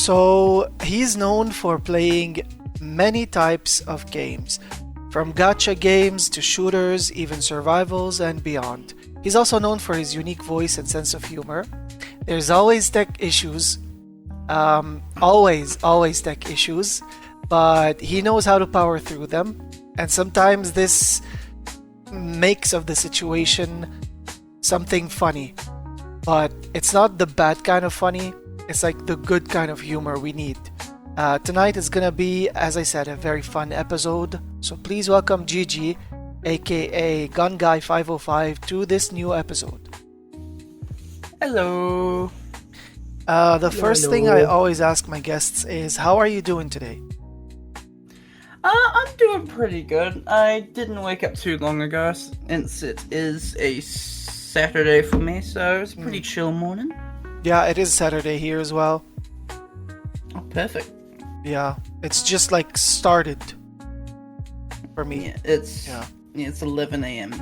So he's known for playing many types of games, from gacha games to shooters, even survivals and beyond. He's also known for his unique voice and sense of humor. There's always tech issues, always tech issues, but he knows how to power through them. And sometimes this makes of the situation something funny, but it's not the bad kind of funny. It's like the good kind of humor we need. Tonight is gonna be, as I said, a very fun episode. So please welcome Gigi, aka gunguy505, to this new episode. Hello. The first thing I always ask my guests is, how are you doing today? I'm doing pretty good. I didn't wake up too long ago, since it is a Saturday for me, so it's a pretty chill morning. Yeah, it is Saturday here as well. Oh, perfect. Yeah, it's just like started for me. Yeah, it's 11 a.m.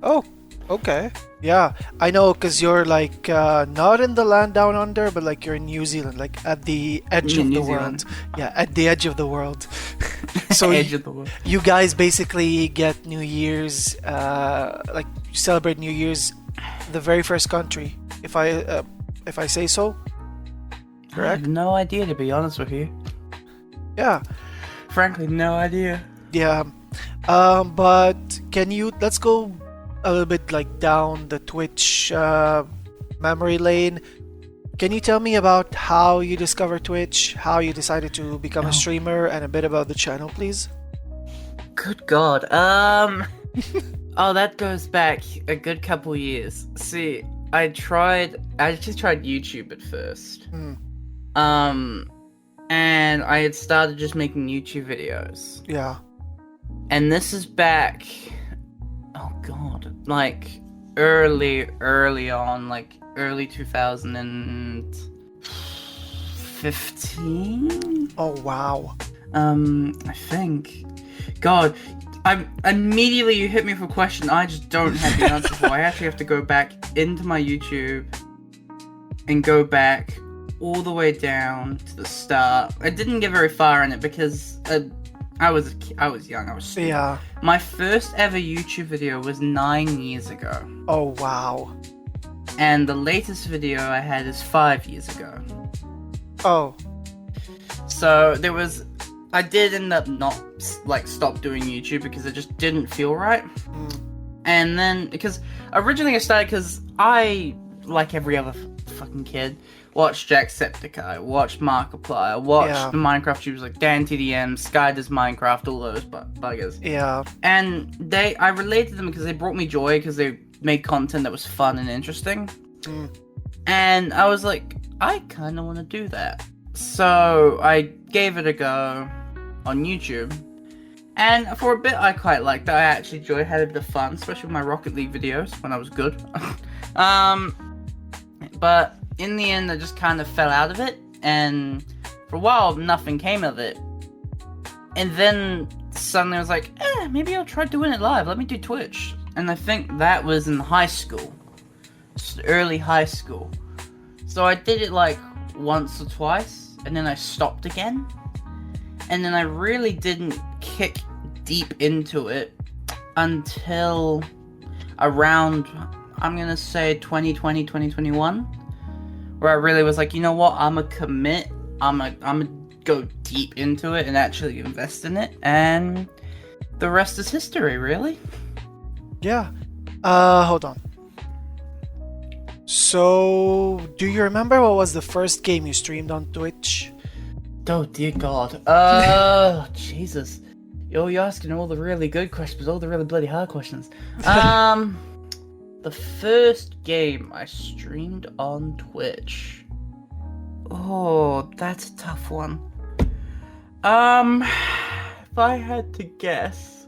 Oh, okay. Yeah, I know, because you're like not in the land down under, but like you're in New Zealand, like at the edge of the world. Yeah, at the edge of the world. So edge of the world. You guys basically get New Year's, like you celebrate New Year's, the very first country, if I say so. Correct? I have no idea, to be honest with you. Yeah. Frankly, no idea. Yeah. But let's go a little bit like down the Twitch memory lane. Can you tell me about how you discovered Twitch, how you decided to become a streamer, and a bit about the channel, please? Good God. Oh, that goes back a good couple years. See, I just tried YouTube at first. And I had started just making YouTube videos. Yeah. And this is back, oh God, like early on, like early 2015? Oh, wow. I think. God, immediately you hit me for a question I just don't have the answer for. I actually have to go back into my YouTube and go back all the way down to the start. I didn't get very far in it because I was young. I was stupid. Yeah. My first ever YouTube video was 9 years ago. Oh, wow. And the latest video I had is 5 years ago. Oh. So I did end up not stop doing YouTube because it just didn't feel right. And then because originally I started because I, like every other fucking kid, watched Jacksepticeye, watched Markiplier, watched the Minecraft tubes like Dan TDM, Sky Does Minecraft, all those buggers. Yeah. And I related to them because they brought me joy because they made content that was fun and interesting. And I was like, I kind of want to do that. So I gave it a go on YouTube. And for a bit I quite liked that. I actually had a bit of fun, especially with my Rocket League videos when I was good. But in the end, I just kind of fell out of it, and for a while, nothing came of it. And then suddenly I was like, maybe I'll try doing it live. Let me do Twitch. And I think that was in high school, early high school. So I did it like once or twice, and then I stopped again. And then I really didn't kick deep into it until around, I'm gonna say 2020, 2021. Where I really was like, you know what, I'm gonna commit, I'm gonna go deep into it and actually invest in it, and the rest is history, really. Yeah. Hold on. So, do you remember what was the first game you streamed on Twitch? Oh, dear God. Jesus. You're asking all the really good questions, all the really bloody hard questions. The first game I streamed on Twitch. Oh, that's a tough one. If I had to guess,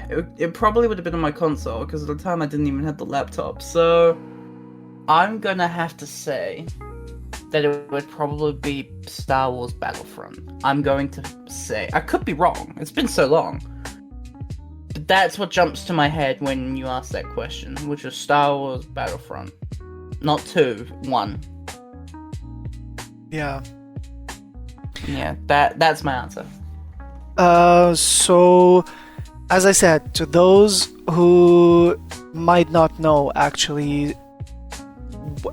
it probably would have been on my console, because at the time I didn't even have the laptop. So, I'm gonna have to say that it would probably be Star Wars Battlefront. I'm going to say. I could be wrong. It's been so long. But that's what jumps to my head when you ask that question, which was Star Wars Battlefront. Not 2, 1. Yeah. Yeah, that's my answer. So, as I said, to those who might not know, actually,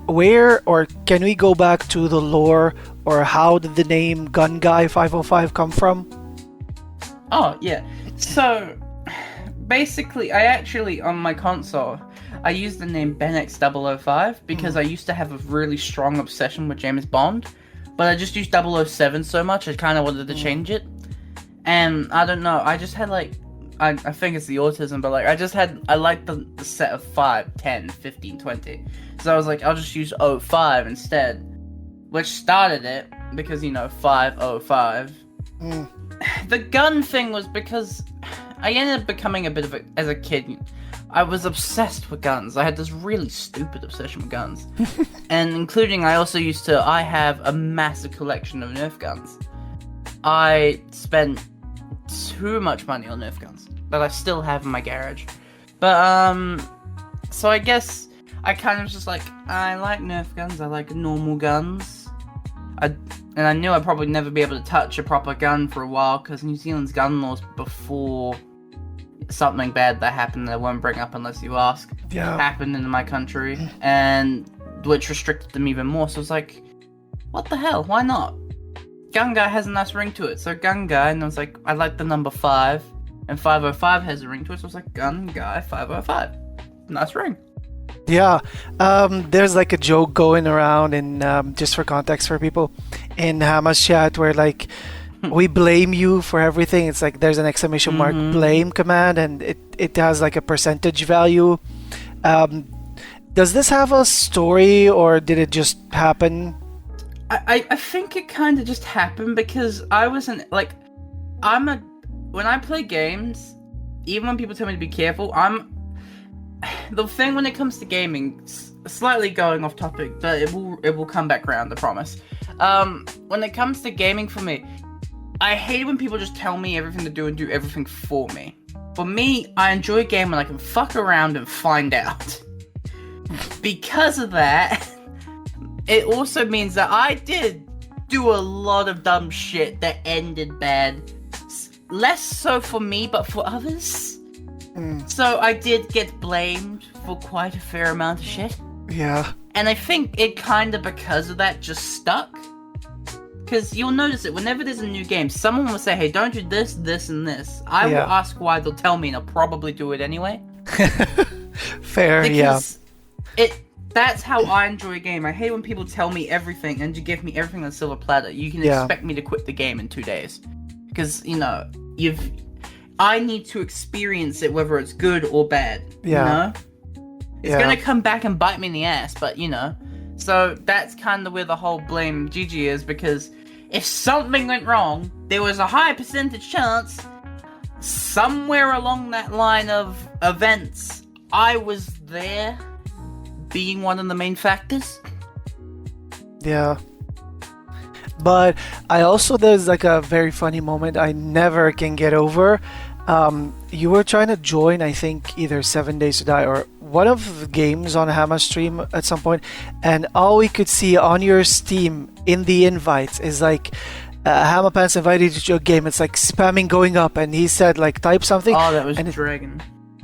where or can we go back to the lore, or how did the name gunguy505 come from? Oh, yeah. So, basically, I actually, on my console, I used the name BenX005 because I used to have a really strong obsession with James Bond, but I just used 007 so much, I kind of wanted to change it. And, I don't know, I just had, like, I think it's the autism, but, like, I liked the set of 5, 10, 15, 20. So I was like, I'll just use 05 instead, which started it, because, 505. The gun thing was because I ended up becoming a bit of as a kid, I was obsessed with guns. I had this really stupid obsession with guns. And including, I have a massive collection of Nerf guns. I spent too much money on Nerf guns that I still have in my garage. But, so I guess I kind of was just like, I like Nerf guns, I like normal guns. And I knew I'd probably never be able to touch a proper gun for a while, because New Zealand's gun laws before something bad that happened that I won't bring up unless you ask, happened in my country, and which restricted them even more. So I was like, what the hell, why not? Gun Guy has a nice ring to it, so Gun Guy, and I was like, I like the number 5, and 505 has a ring to it, so I was like, Gun Guy 505. Nice ring. Yeah, there's like a joke going around, and just for context for people, in Hama's chat, where like we blame you for everything. It's like there's an exclamation mark blame command, and it has like a percentage value. Does this have a story, or did it just happen? I think it kind of just happened because I wasn't like, when I play games, even when people tell me to be careful, the thing when it comes to gaming, slightly going off topic, but it will come back around, I promise. When it comes to gaming for me, I hate when people just tell me everything to do and do everything for me. For me, I enjoy a game when I can fuck around and find out. Because of that, it also means that I did do a lot of dumb shit that ended bad. Less so for me, but for others. So I did get blamed for quite a fair amount of shit. Yeah. And I think it kind of, because of that, just stuck. Because you'll notice it, whenever there's a new game, someone will say, hey, don't do this, this, and this. I will ask why, they'll tell me, and I'll probably do it anyway. Fair, because that's how I enjoy a game. I hate when people tell me everything, and you give me everything on a silver platter. You can expect me to quit the game in 2 days. Because, I need to experience it, whether it's good or bad. Yeah. It's gonna come back and bite me in the ass, but So that's kind of where the whole blame Gigi is, because if something went wrong, there was a high percentage chance somewhere along that line of events I was there, being one of the main factors. Yeah. But there's like a very funny moment I never can get over. You were trying to join, I think, either 7 Days to Die or one of the games on Hama's stream at some point, and all we could see on your Steam in the invites is like, Hama Pants invited you to a game. It's like spamming going up, and he said like type something. Oh, that was Dragon.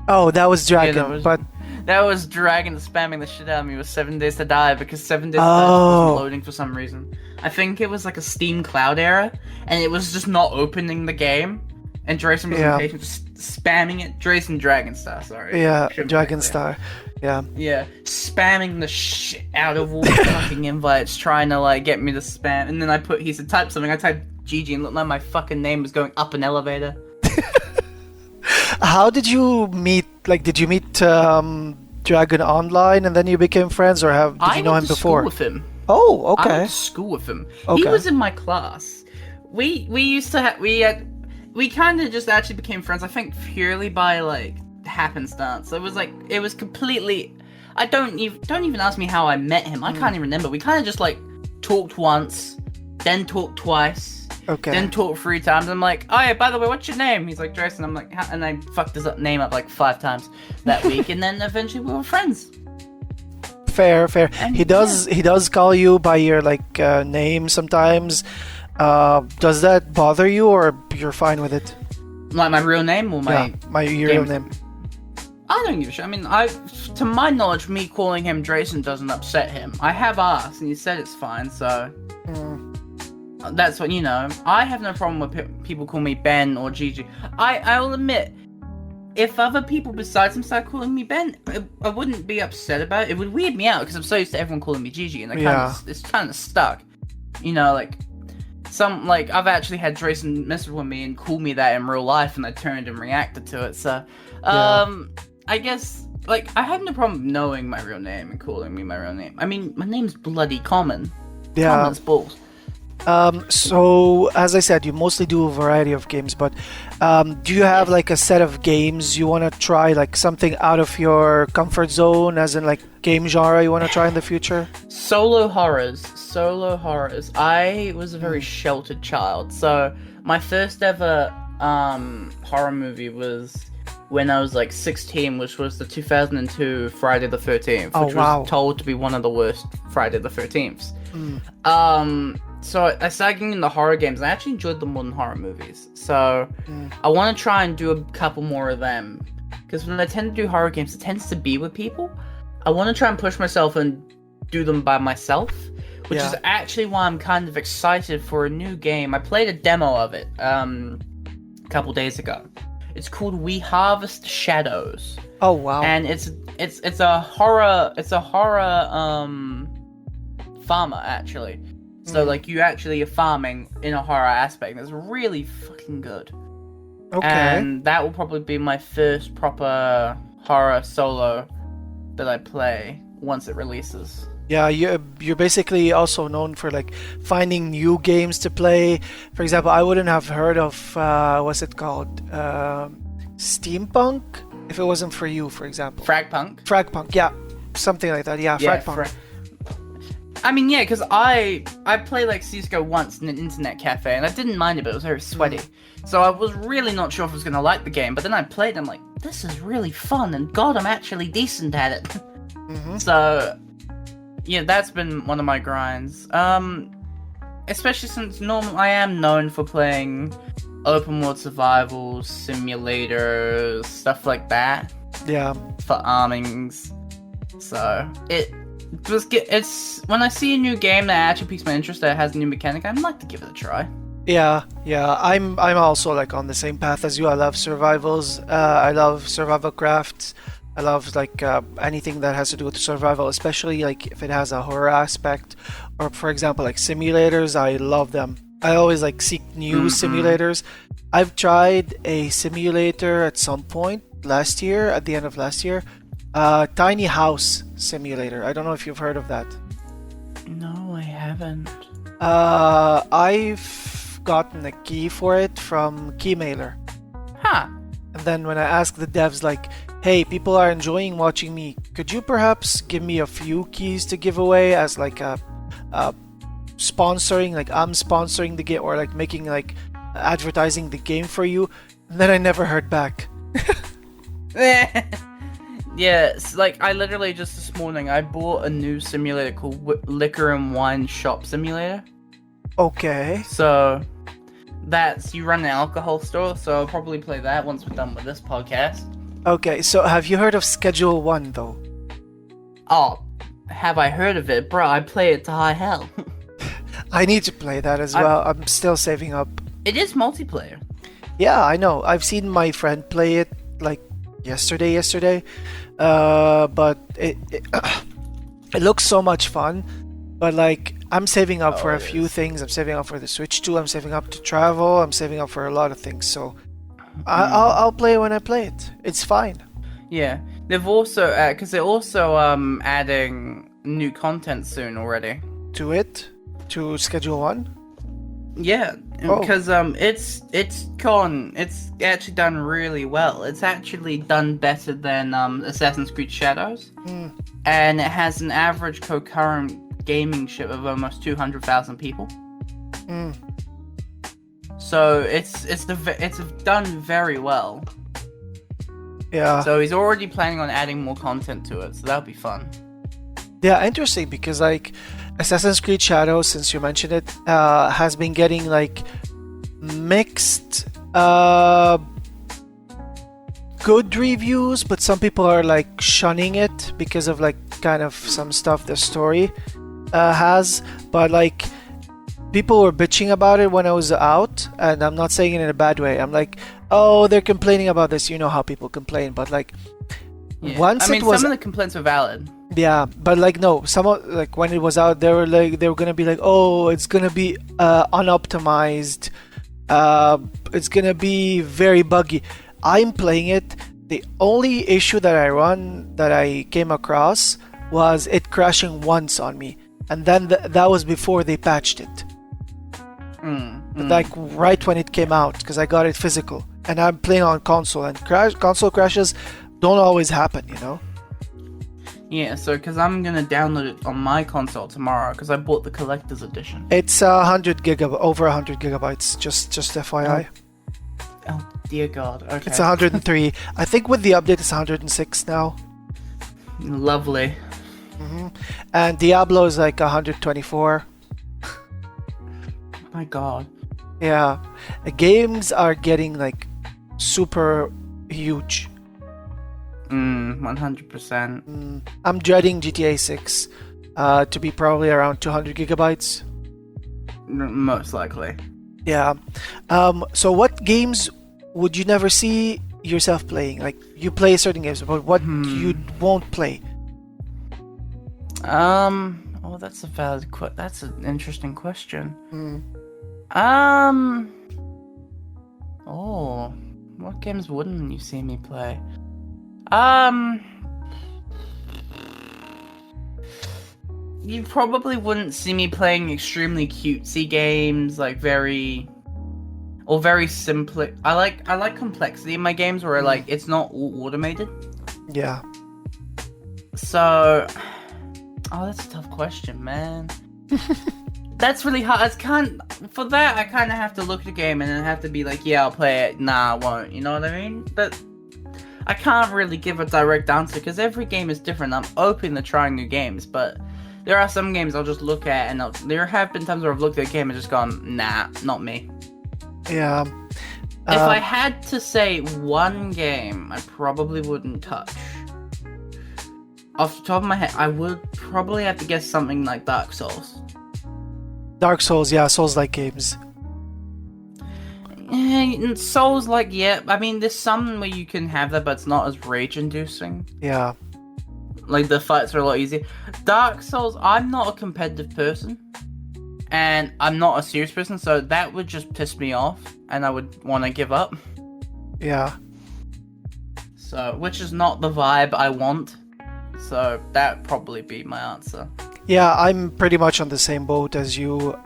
Oh, that was Dragon, but that was Dragon spamming the shit out of me with 7 Days to Die, because 7 Days to Die wasn't loading for some reason. I think it was like a Steam Cloud error, and it was just not opening the game. And Drayson was impatient, just spamming it. Drayson Dragonstar, sorry. Yeah, Dragonstar. Yeah. Yeah, spamming the shit out of all the fucking invites, trying to like get me to spam. And then he said type something. I typed GG and looked like my fucking name was going up an elevator. How did you meet? Like, did you meet Dragon online and then you became friends, or did you know him before? I went to school with him. Oh, okay. I went to school with him. Okay. He was in my class. We used to have we kind of just actually became friends, I think, purely by, like, happenstance. It was completely... Don't even ask me how I met him. I can't even remember. We kind of just, like, talked once, then talked twice, then talked 3 times. I'm like, oh, yeah, by the way, what's your name? He's like, Jason. I'm like, and I fucked his name up, like, 5 times that week, and then eventually we were friends. Fair, fair. And He does call you by your like name sometimes. Does that bother you, or you're fine with it? Like my real name or My real name. I don't give a shit. I mean, to my knowledge, me calling him Drayson doesn't upset him. I have asked, and he said it's fine, so... That's what, I have no problem with people call me Ben or Gigi. I'll admit, if other people besides him start calling me Ben, I wouldn't be upset about it. It would weird me out, because I'm so used to everyone calling me Gigi, and it's kind of stuck. I've actually had Drayson mess with me and call me that in real life, and I turned and reacted to it, so... I guess, I have no problem knowing my real name and calling me my real name. I mean, my name's bloody common. Yeah. Common's balls. So, as I said, you mostly do a variety of games, but do you have, a set of games you want to try, something out of your comfort zone, as in, game genre you want to try in the future? Solo horrors. I was a very sheltered child, so my first ever horror movie was... when I was 16, which was the 2002 Friday the 13th, which was told to be one of the worst Friday the 13ths. So I started getting into horror games, and I actually enjoyed them more than horror movies. So I want to try and do a couple more of them, because when I tend to do horror games, it tends to be with people. I want to try and push myself and do them by myself, which is actually why I'm kind of excited for a new game. I played a demo of it a couple days ago. It's called We Harvest Shadows. Oh wow! And it's a horror farmer actually. So you actually are farming in a horror aspect. It's really fucking good. Okay. And that will probably be my first proper horror solo that I play once it releases. Yeah, you're basically also known for finding new games to play. For example, I wouldn't have heard of what's it called, Steampunk, if it wasn't for you, for example. Fragpunk, yeah, something like that. Yeah, Fragpunk. I mean, yeah, because I played CS:GO once in an internet cafe, and I didn't mind it, but it was very sweaty. So I was really not sure if I was gonna like the game. But then I played, and I'm like, this is really fun, and God, I'm actually decent at it. So. Yeah, that's been one of my grinds. Especially since I am known for playing open world survival, simulators, stuff like that. Yeah. For armings. So, it's when I see a new game that actually piques my interest, that has a new mechanic, I'd like to give it a try. Yeah. I'm also on the same path as you. I love survivals. I love survival crafts. I love anything that has to do with survival, especially if it has a horror aspect, or for example simulators. I love them. I always seek new simulators. I've tried a simulator at some point at the end of last year, tiny house simulator. I don't know if you've heard of that. No, I haven't. I've gotten a key for it from Keymailer. Huh. And then when I asked the devs hey, people are enjoying watching me, could you perhaps give me a few keys to give away as a sponsoring, I'm sponsoring the game, or making advertising the game for you? And then I never heard back. Yeah, it's I literally just this morning I bought a new simulator called Liquor and Wine Shop Simulator. Okay. So you run an alcohol store, so I'll probably play that once we're done with this podcast. Okay, so have you heard of Schedule 1 though? Oh, have I heard of it? Bro, I play it to high hell. I need to play that as well. I'm still saving up. It is multiplayer. Yeah, I know. I've seen my friend play it yesterday. But it looks so much fun. But I'm saving up for a few things. I'm saving up for the Switch 2. I'm saving up to travel. I'm saving up for a lot of things. So I'll play when I play it. It's fine. Yeah, they've also because they're also adding new content soon already. To Schedule 1. Yeah, because it's actually done really well. It's actually done better than Assassin's Creed Shadows, and it has an average concurrent gaming ship of almost 200,000 people. So it's done very well. Yeah. So he's already planning on adding more content to it, so that'll be fun. Yeah, interesting because like Assassin's Creed Shadows, since you mentioned it, has been getting like mixed, good reviews, but some people are like shunning it because of like kind of some stuff the story has. But like people were bitching about it when I was out, and I'm not saying it in a bad way. I'm like, oh, they're complaining about this. You know how people complain, but like Yeah. once I mean, it was some of the complaints are valid. yeah, but like no, some of, like when it was out, they were gonna be like, oh, it's gonna be unoptimized, it's gonna be very buggy. I'm playing it. The only issue that I came across was it crashing once on me, and then that was before they patched it. Like right when it came out, because I got it physical, and I'm playing on console, and console crashes don't always happen, you know. Yeah, so because I'm gonna download it on my console tomorrow because I bought the collector's edition. It's 100 gigabytes, over 100 gigabytes. Just FYI. Oh dear God. Okay. It's 103. I think with the update, it's 106 now. Lovely. And Diablo is like 124. My God. Yeah, the games are getting like super huge. 100%. I'm dreading GTA 6 to be probably around 200 gigabytes. Most likely. Yeah. So what games would you never see yourself playing? Like you play certain games, but what you won't play? Oh, that's a valid that's an interesting question. Oh, what games wouldn't you see me play? You probably wouldn't see me playing extremely cutesy games, like very simple. I like complexity in my games where like it's not all automated. Yeah. So, that's a tough question, man. That's really hard. For that, I kind of have to look at the game and then have to be like, yeah, I'll play it. Nah, I won't. You know what I mean? But I can't really give a direct answer because every game is different. I'm open to trying new games, but there are some games I'll just look at and there have been times where I've looked at a game and just gone, nah, not me. Yeah. If I had to say one game I probably wouldn't touch, off the top of my head, I would probably have to guess something like Dark Souls. Dark Souls, yeah, Souls-like games. Souls-like, yeah. I mean, there's some where you can have that, but it's not as rage-inducing. Yeah. Like, the fights are a lot easier. Dark Souls, I'm not a competitive person. And I'm not a serious person, so that would just piss me off. And I would want to give up. Yeah. So, which is not the vibe I want. So, that'd probably be my answer. Yeah, I'm pretty much on the same boat as you.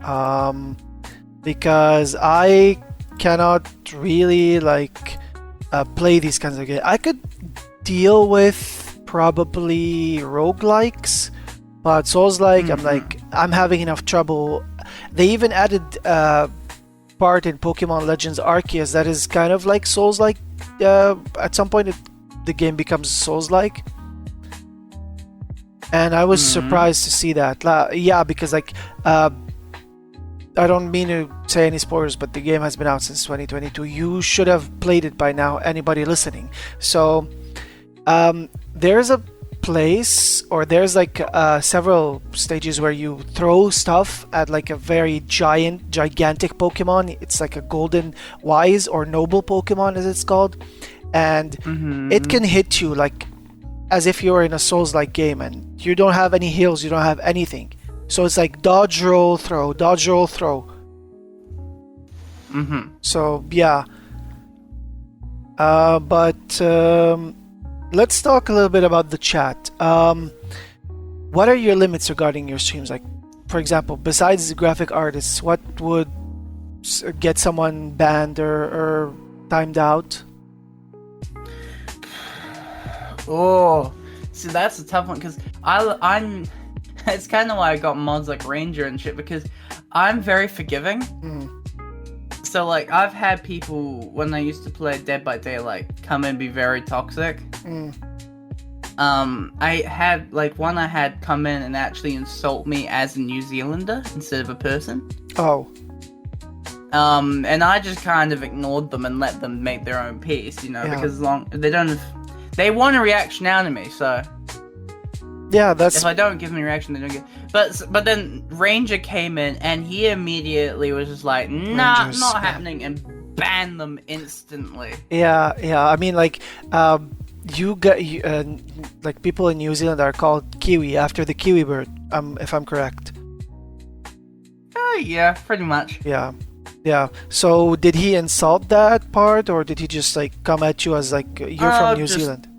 Because I cannot really, like, play these kinds of games. I could deal with probably roguelikes, but Souls-like, I'm having enough trouble. They even added part in Pokemon Legends Arceus that is kind of like Souls-like. At some point, the game becomes Souls-like. And I was surprised to see that. Yeah, because like, I don't mean to say any spoilers, but the game has been out since 2022. You should have played it by now, anybody listening. So, there's a place, or there's like several stages where you throw stuff at like a very gigantic Pokemon. It's like a golden wise or noble Pokemon, as it's called. And it can hit you like as if you're in a Souls-like game, and you don't have any heals, you don't have anything. So it's like dodge, roll, throw, dodge, roll, throw. So yeah. But let's talk a little bit about the chat. What are your limits regarding your streams? Like, for example, besides the graphic artists, what would get someone banned or timed out? Oh, see, that's a tough one because I'm. It's kind of why I got mods like Ranger and shit because I'm very forgiving. So like I've had people when I used to play Dead by Daylight come and be very toxic, I had one I had come in and actually insult me as a New Zealander instead of a person. Oh. And I just kind of ignored them and let them make their own peace, because they want a reaction out of me, so Yeah, that's if I don't give them a reaction, they don't get. But then Ranger came in and he immediately was just like, nah, Rangers, not yeah. happening, and banned them instantly. Yeah. I mean, you got people in New Zealand are called Kiwi after the kiwi bird. If I'm correct. Yeah, pretty much. Yeah. So did he insult that part, or did he just come at you as you're from New Zealand?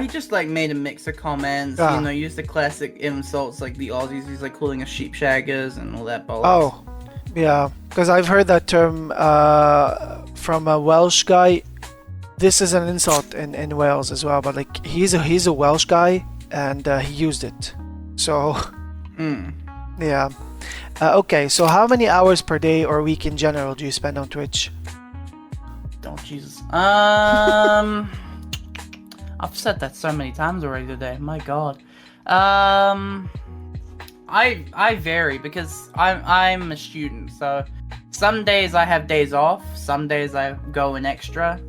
He just made a mix of comments, used the classic insults like the Aussies. He's calling us sheep shaggers and all that bollocks. Oh, yeah, because I've heard that term from a Welsh guy. This is an insult in Wales as well, but he's a Welsh guy and he used it. So, yeah. Okay, so how many hours per day or week in general do you spend on Twitch? Oh, Jesus. I've said that so many times already today. My God. I vary because I'm a student, so some days I have days off, some days I go in extra.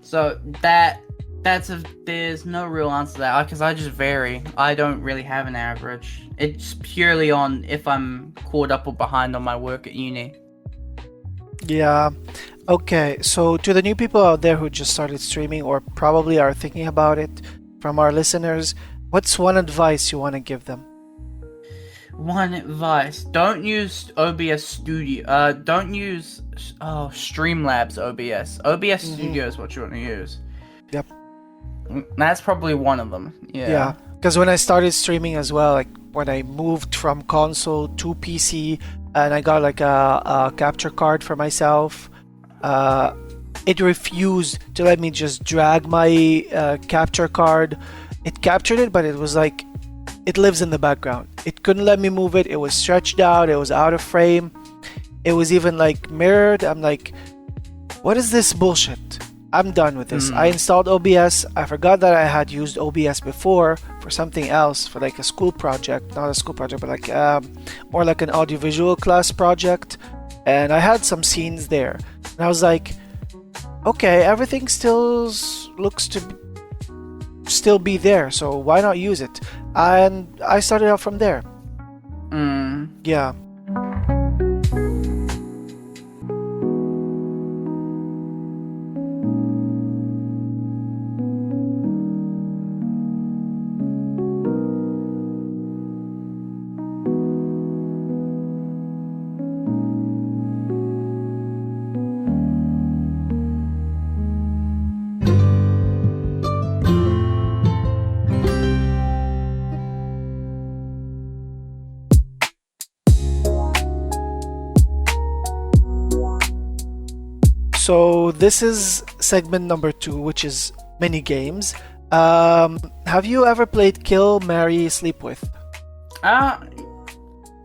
So there's no real answer to that because I just vary. I don't really have an average. It's purely on if I'm caught up or behind on my work at uni. Yeah. Okay, so to the new people out there who just started streaming or probably are thinking about it, from our listeners, what's one advice you want to give them? One advice: don't use OBS Studio. Don't use Streamlabs OBS. OBS Studio is what you want to use. Yep. That's probably one of them. Yeah. Because when I started streaming as well, when I moved from console to PC, and I got a capture card for myself. It refused to let me just drag my capture card. It captured it, but it was it lives in the background. It couldn't let me move it. It was stretched out. It was out of frame. It was even mirrored. I'm what is this bullshit? I'm done with this. I installed OBS. I forgot that I had used OBS before for something else, for a school project. Not a school project, but more like an audiovisual class project. And I had some scenes there. And I was okay, everything still looks to still be there, so why not use it? And I started out from there. Yeah. So this is segment number 2, which is mini games. Have you ever played Kill, Marry, Sleep With? Yeah,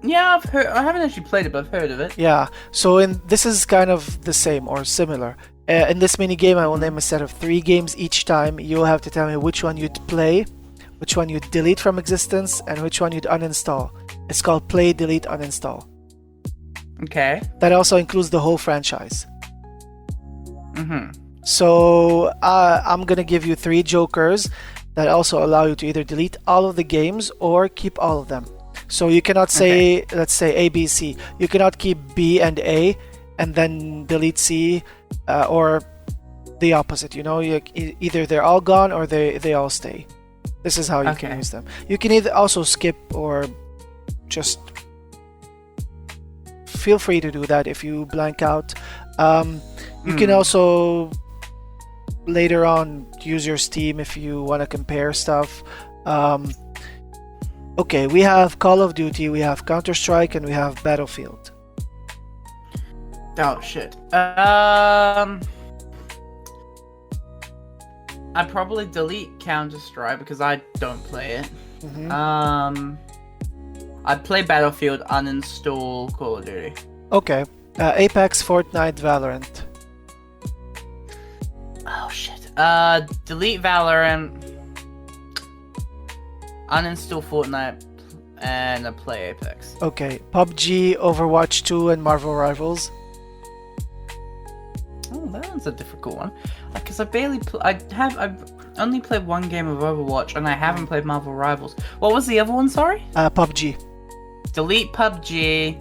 I've heard. I haven't actually played it, but I've heard of it. Yeah. So this is kind of the same or similar. In this mini game, I will name a set of 3 games each time. You'll have to tell me which one you'd play, which one you'd delete from existence, and which one you'd uninstall. It's called Play, Delete, Uninstall. Okay. That also includes the whole franchise. Mm-hmm. So I'm gonna give you 3 jokers that also allow you to either delete all of the games or keep all of them. So you cannot say, let's say A, B, C. You cannot keep B and A and then delete C, or the opposite. Either they're all gone or they all stay. This is how you can use them. You can either also skip or just feel free to do that if you blank out. You can also later on use your Steam if you want to compare stuff. Okay, we have Call of Duty, we have Counter-Strike, and we have Battlefield. Oh shit. I'd probably delete Counter-Strike because I don't play it. I'd play Battlefield, uninstall Call of Duty. Okay. Apex, Fortnite, Valorant. Oh shit. Delete Valorant, uninstall Fortnite, and play Apex. Okay. PUBG, Overwatch 2, and Marvel Rivals. Oh, that one's a difficult one. Because I've only played one game of Overwatch, and I haven't played Marvel Rivals. What was the other one? Sorry. PUBG. Delete PUBG.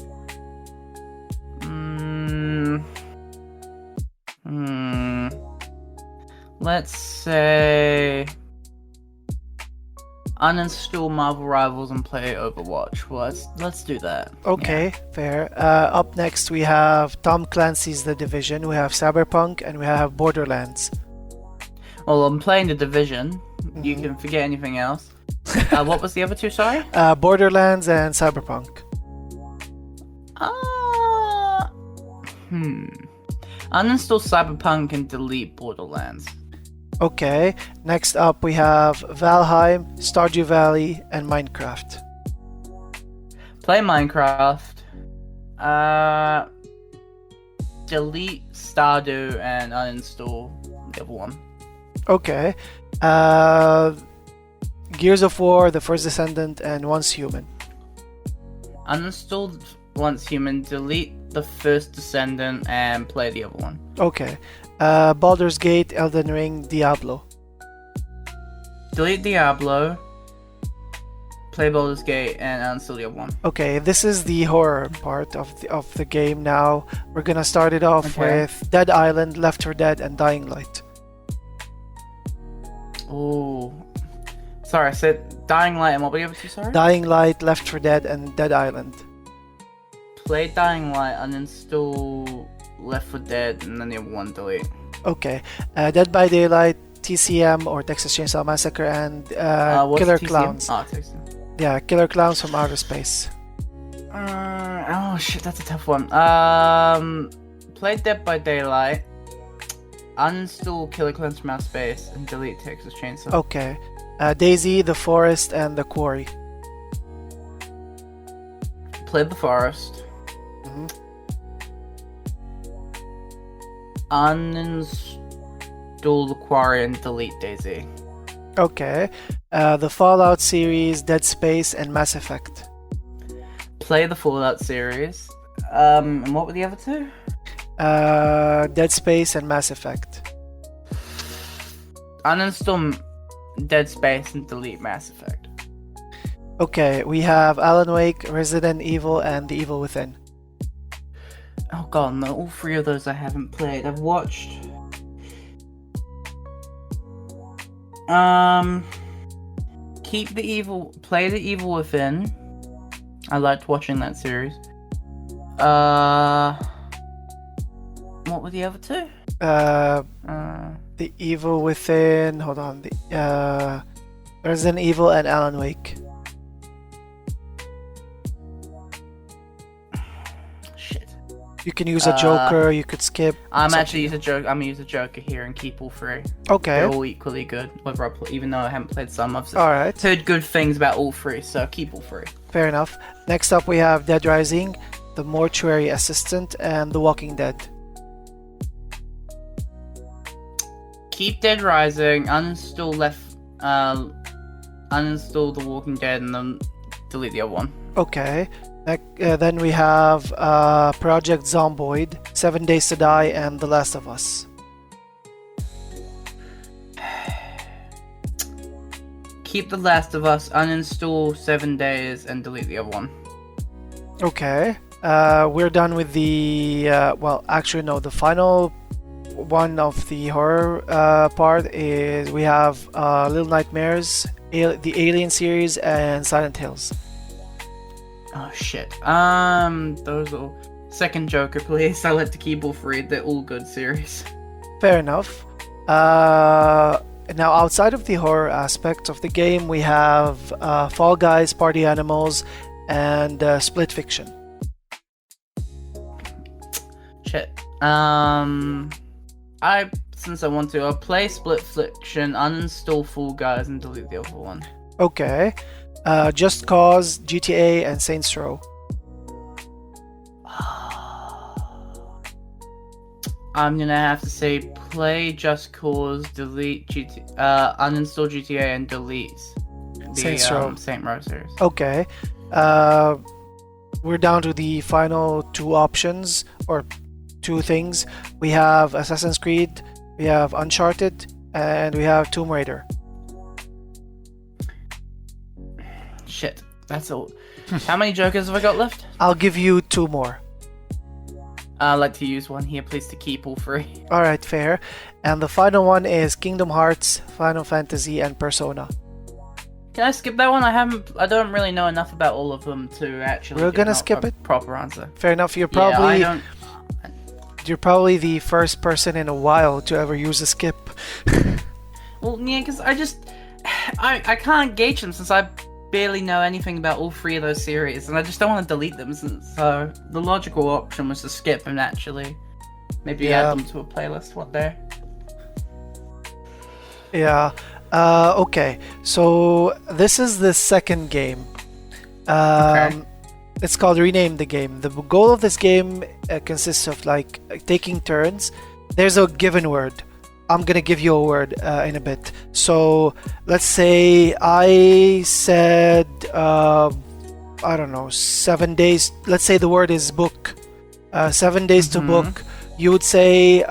Let's say uninstall Marvel Rivals and play Overwatch. Well, let's do that. Okay, fair. Up next we have Tom Clancy's The Division, we have Cyberpunk, and we have Borderlands. Well, I'm playing The Division. You can forget anything else. What was the other two? Sorry. Borderlands and Cyberpunk. Uninstall Cyberpunk and delete Borderlands. Okay, next up we have Valheim, Stardew Valley, and Minecraft. Play Minecraft. Delete Stardew and uninstall the other one. Okay. Gears of War, The First Descendant, and Once Human. Uninstall Once Human, delete The First Descendant, and play the other one. Okay. Baldur's Gate, Elden Ring, Diablo. Delete Diablo, play Baldur's Gate, and uninstall the other one. Okay, this is the horror part of the game now. We're gonna start it off with Dead Island, Left 4 Dead, and Dying Light. Oh, sorry, I said Dying Light and what were the other two, sorry? Dying Light, Left 4 Dead, and Dead Island. Play Dying Light, uninstall Left 4 Dead, and then the other one delete. Okay. Dead by Daylight, TCM or Texas Chainsaw Massacre, and Killer TCM? Clowns. Oh, TCM. Yeah, Killer Clowns from Outer Space. Oh shit, that's a tough one. Play Dead by Daylight, uninstall Killer Clowns from Outer Space, and delete Texas Chainsaw. Okay. Daisy, The Forest, and The Quarry. Play The Forest. Mhm. Uninstall The Quarry and delete Daisy. Okay. The Fallout series, Dead Space, and Mass Effect. Play the Fallout series. And what were the other two? Dead Space and Mass Effect. Uninstall Dead Space and delete Mass Effect. Okay, we have Alan Wake, Resident Evil, and The Evil Within. Oh god, no, all three of those I haven't played. I've watched... Play The Evil Within. I liked watching that series. What were the other two? The Evil Within, hold on, Resident Evil and Alan Wake. Shit. You can use a Joker, you could skip. I'm something. actually use a joke. I'm gonna use a Joker here and keep all three. Okay. They're all equally good. Whether even though I haven't played some, I've Alright, heard good things about all three, so keep all three. fair enough. Next up we have Dead Rising, The Mortuary Assistant, and The Walking Dead. Keep Dead Rising, uninstall uninstall The Walking Dead, and then delete the other one. Okay. Then we have Project Zomboid, 7 Days to Die, and The Last of Us. Keep The Last of Us, uninstall 7 Days, and delete the other one. Okay. We're done with the well, actually no, the final one of the horror part is we have Little Nightmares, the Alien series, and Silent Hills. Oh shit. Those are second Joker, please. I like to keep all three. They're all good series. Fair enough. Now, outside of the horror aspect of the game, we have Fall Guys, Party Animals, and Split Fiction. Shit. Since I want to, I'll play Split Fiction, uninstall Fall Guys, and delete the other one. Okay. Just Cause, GTA, and Saints Row. I'm gonna have to say play Just Cause, delete uninstall GTA and delete the Saints Row. Saint Row series. Okay. We're down to the final two options, or two things. We have Assassin's Creed, we have Uncharted, and we have Tomb Raider. Shit, that's all. How many jokers have I got left? I'll give you two more. I'd like to use one here, please, to keep all three. Alright, fair. And the final one is Kingdom Hearts, Final Fantasy, and Persona. Can I skip that one? I don't really know enough about all of them to actually. We're gonna skip it? Proper answer. Fair enough. You're Yeah, probably the first person in a while to ever use a skip. Well, yeah, because I can't gauge them since I barely know anything about all three of those series, and I just don't want to delete them. So the logical option was to skip and actually maybe add them to a playlist one day. Yeah. Okay. So this is the second game. Okay. It's called Rename the Game. The goal of this game consists of like taking turns. There's a given word. I'm gonna give you a word in a bit. So let's say I said I don't know, 7 days. Let's say the word is book. 7 days to book. You would say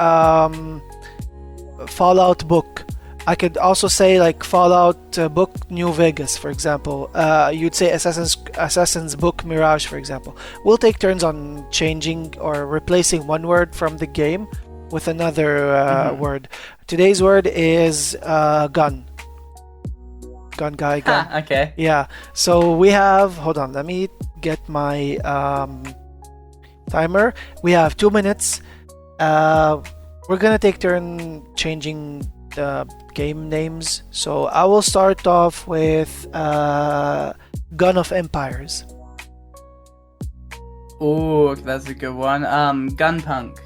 Fallout book. I could also say like Fallout book New Vegas, for example. You'd say Assassin's book Mirage, for example. We'll take turns on changing or replacing one word from the game with another word. Today's word is gun. Gun guy, gun. Okay. Yeah. So we have. Hold on. Let me get my timer. We have 2 minutes. We're gonna take turn changing the game names. So I will start off with Gun of Empires. Oh, that's a good one. Gunpunk.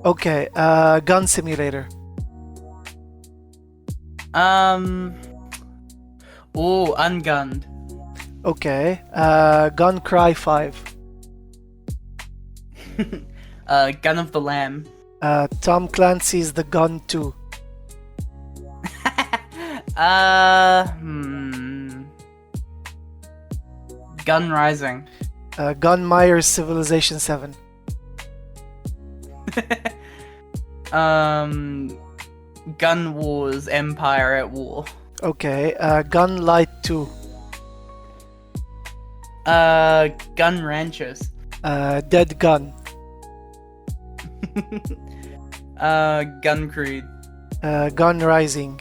Okay, Gun Simulator. Oh, Ungunned. Okay, Gun Cry 5. Gun of the Lamb. Tom Clancy's The Gun 2. Gun Rising. Gun Myers Civilization 7. Gun Wars Empire at War. Okay, Gun Light 2. Gun Ranchers. Dead Gun. Gun Creed. Gun Rising.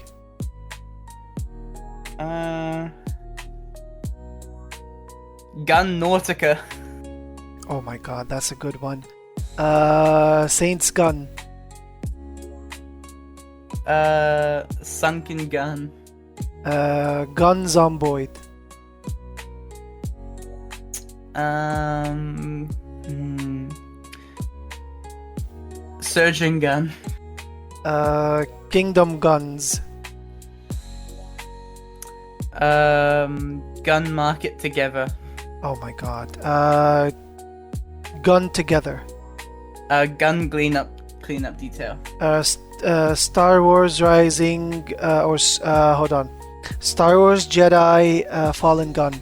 Gun Nautica. Oh my god, that's a good one. Saints Gun. Sunken Gun. Gun Zomboid. Surging Gun. Kingdom Guns. Gun Market Together. Oh my god. Gun Together. Gun Cleanup Detail. Star Wars Rising, hold on. Star Wars Jedi Fallen Gun.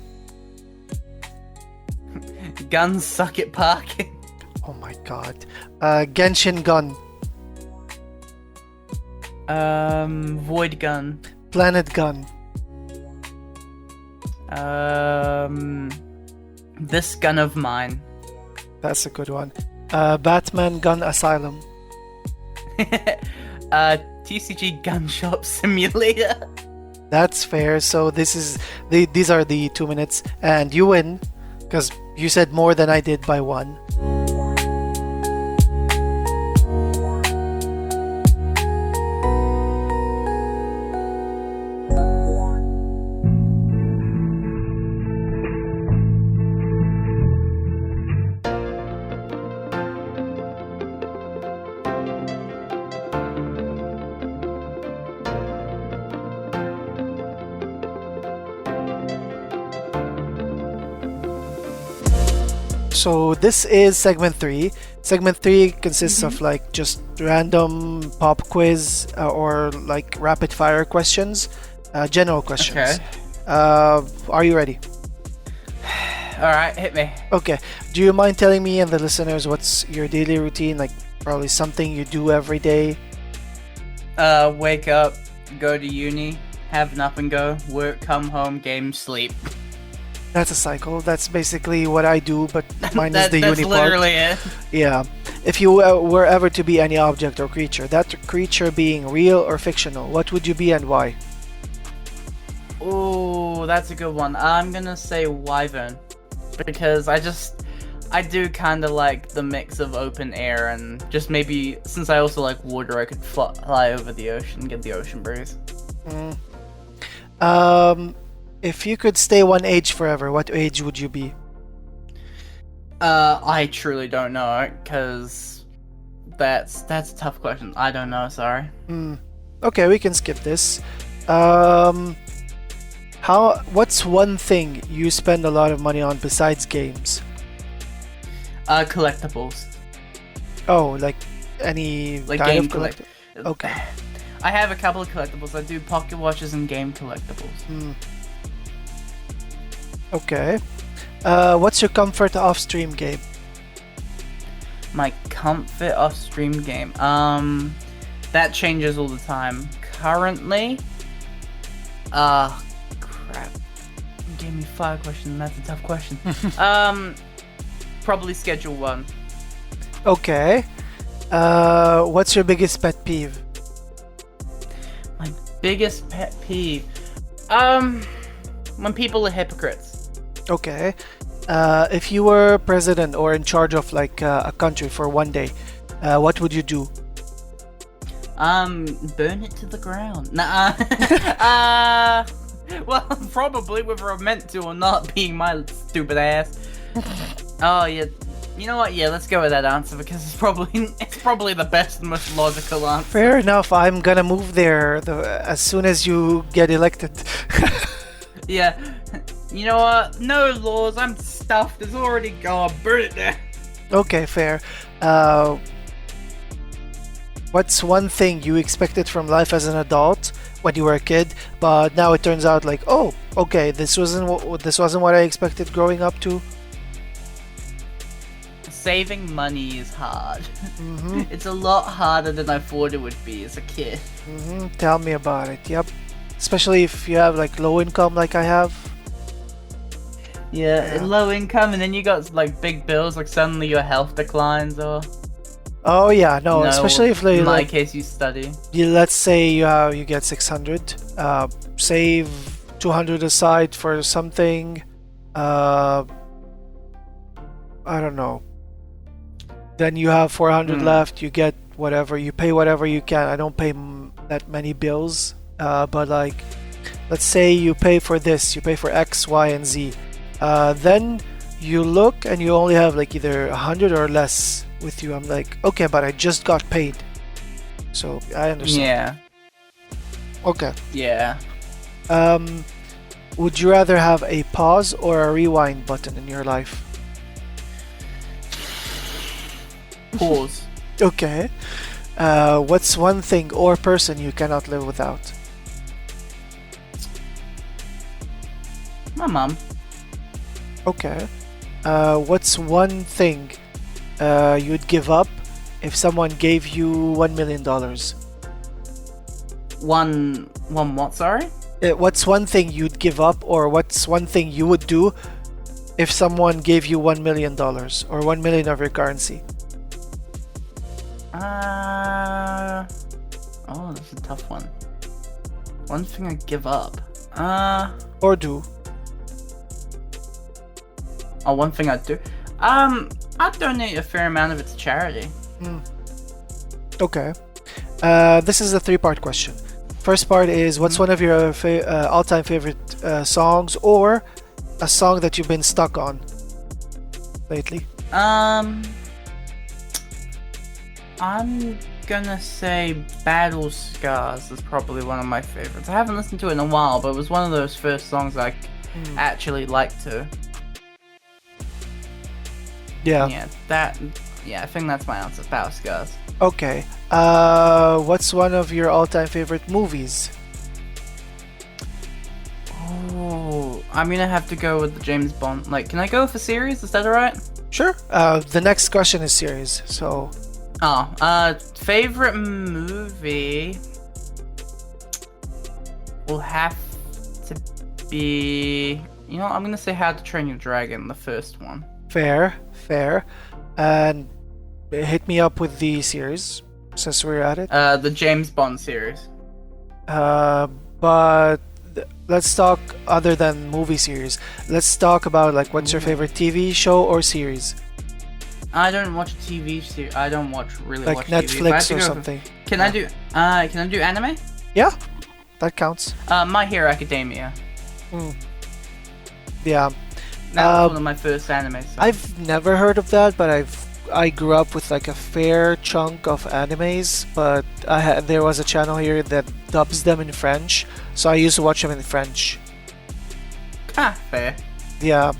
Gun Suck It Parking. Oh my god. Genshin Gun. Void Gun. Planet Gun. This Gun of Mine. That's a good one. Batman Gun Asylum. TCG Gun Shop Simulator. That's fair. So these are the 2 minutes, and you win because you said more than I did by one. So this is segment 3. Segment 3 consists of like just random pop quiz or like rapid fire questions, general questions. Okay. Are you ready? Alright, hit me. Okay. Do you mind telling me and the listeners what's your daily routine? Like probably something you do every day? Wake up, go to uni, have an up and go, work, come home, game, sleep. That's a cycle. That's basically what I do, but mine is the That's uni part. literally it. Yeah. If you were ever to be any object or creature, that creature being real or fictional, what would you be and why? Ooh, that's a good one. I'm gonna say wyvern. Because I do kind of like the mix of open air and just maybe, since I also like water, I could fly over the ocean, get the ocean breeze. If you could stay one age forever, what age would you be? I truly don't know, because that's a tough question. I don't know, sorry. Okay, we can skip this. What's one thing you spend a lot of money on besides games? Collectibles. Oh, like any Like kind game of collectible? Okay. I have a couple of collectibles. I do pocket watches and game collectibles. Okay. What's your comfort off-stream game? My comfort off-stream game. That changes all the time. Currently, crap. You gave me 5 questions. That's a tough question. Probably Schedule 1. Okay. What's your biggest pet peeve? My biggest pet peeve. When people are hypocrites. Okay. If you were president or in charge of like a country for one day, what would you do? Burn it to the ground. Nah. Well, probably whether I'm meant to or not, being my stupid ass. Oh yeah. You know what? Yeah, let's go with that answer because it's probably the best and most logical answer. Fair enough. I'm gonna move there as soon as you get elected. Yeah. You know what? No laws. I'm stuffed. It's already gone. Burn it there. Okay, fair. What's one thing you expected from life as an adult when you were a kid, but now it turns out like, oh, okay, this wasn't what I expected growing up to? Saving money is hard. It's a lot harder than I thought it would be as a kid. Tell me about it. Yep. Especially if you have like low income like I have. Yeah, low income, and then you got like big bills, like suddenly your health declines, or Oh yeah, no, especially if in my like case you study. let's say you get 600, save 200 aside for something. I don't know. Then you have 400 left. You get whatever. You pay whatever you can. I don't pay that many bills. But like, let's say you pay for this. You pay for X, Y, and Z. Then you look and you only have like either 100 or less with you. I'm like, okay, but I just got paid. So I understand. Yeah. Okay. Yeah. Would you rather have a pause or a rewind button in your life? Pause. Okay. What's one thing or person you cannot live without? My mom. Okay. What's one thing you'd give up if someone gave you $1 million? One what, sorry? What's one thing you'd give up, or what's one thing you would do if someone gave you $1 million or 1 million of your currency? Oh, that's a tough one. One thing I'd give up. Or do? Oh, one thing I'd do. I'd donate a fair amount of it to charity. Okay. This is a 3-part question. First part is, what's one of your all-time favorite songs, or a song that you've been stuck on lately? I'm gonna say Battle Scars is probably one of my favorites. I haven't listened to it in a while, but it was one of those first songs I actually liked to. Yeah. I think that's my answer. Power Scars. Okay. What's one of your all-time favorite movies? Oh, I'm gonna have to go with the James Bond. Like, can I go with a series? Is that alright? Sure. The next question is series. So. Favorite movie will have to be. You know, I'm gonna say How to Train Your Dragon, the first one. Fair. And hit me up with the series since we're at it. The James Bond series. But let's talk other than movie series. Let's talk about like what's your favorite TV show or series? I don't watch TV series. I don't really like watch Netflix TV. or something. Can I do anime? Yeah, that counts. My Hero Academia. Yeah. That was one of my first animes. So. I've never heard of that, but I grew up with like a fair chunk of animes, but there was a channel here that dubs them in French, so I used to watch them in French. Fair. Yeah.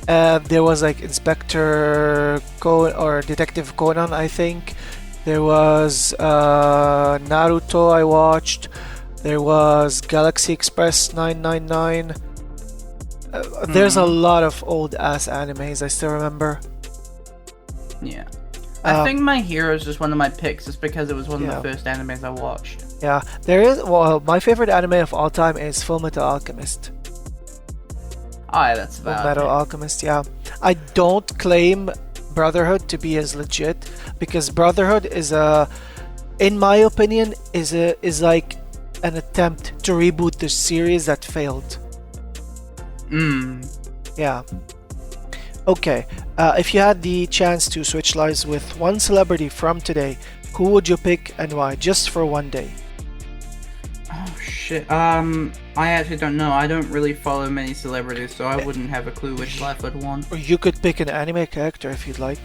There was like Inspector Conan or Detective Conan, I think. There was Naruto I watched. There was Galaxy Express 999. There's a lot of old ass animes I still remember. Yeah. I think My Hero is just one of my picks just because it was one of the first animes I watched. Yeah. There is, well, my favorite anime of all time is Fullmetal Alchemist. Oh, yeah, that's about Fullmetal Alchemist, yeah. I don't claim Brotherhood to be as legit because Brotherhood is in my opinion, is like an attempt to reboot the series that failed. Yeah. Okay. If you had the chance to switch lives with one celebrity from today, who would you pick and why? Just for one day. Oh shit. I actually don't know. I don't really follow many celebrities, so I wouldn't have a clue which life I'd want. Or you could pick an anime character if you'd like.